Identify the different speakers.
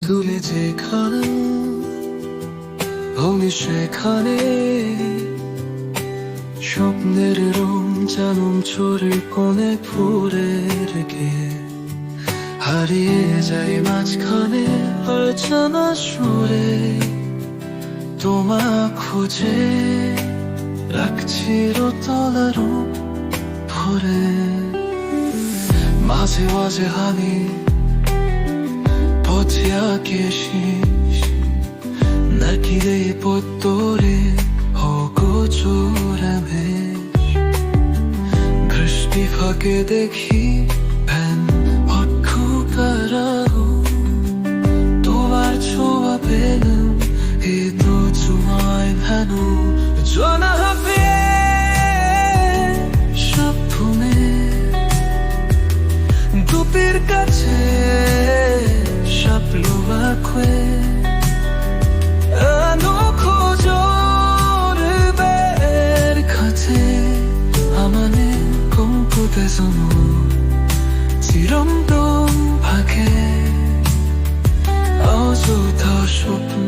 Speaker 1: তুলে যেখানে আমি সেখানে স্বপ্নের রং জানুম চোরের কোণে ফুরে রেখে হারিয়ে যাই মাঝখানে অচেনা সুরে তোমা খুঁজে রাখছি রোতলা রূপ ভরে মাঝে মাঝে হানি পথিয়া 계시시 날 기대에 봇돌이 오고 조라매 글씨하게 되기 반 얻고 가라고 또 말초와 배는 이도 좋아인 한우 전화하필 샤프네 두필까지 샤플로와que 공포대성우 지름동 밖에 어서 더 좁은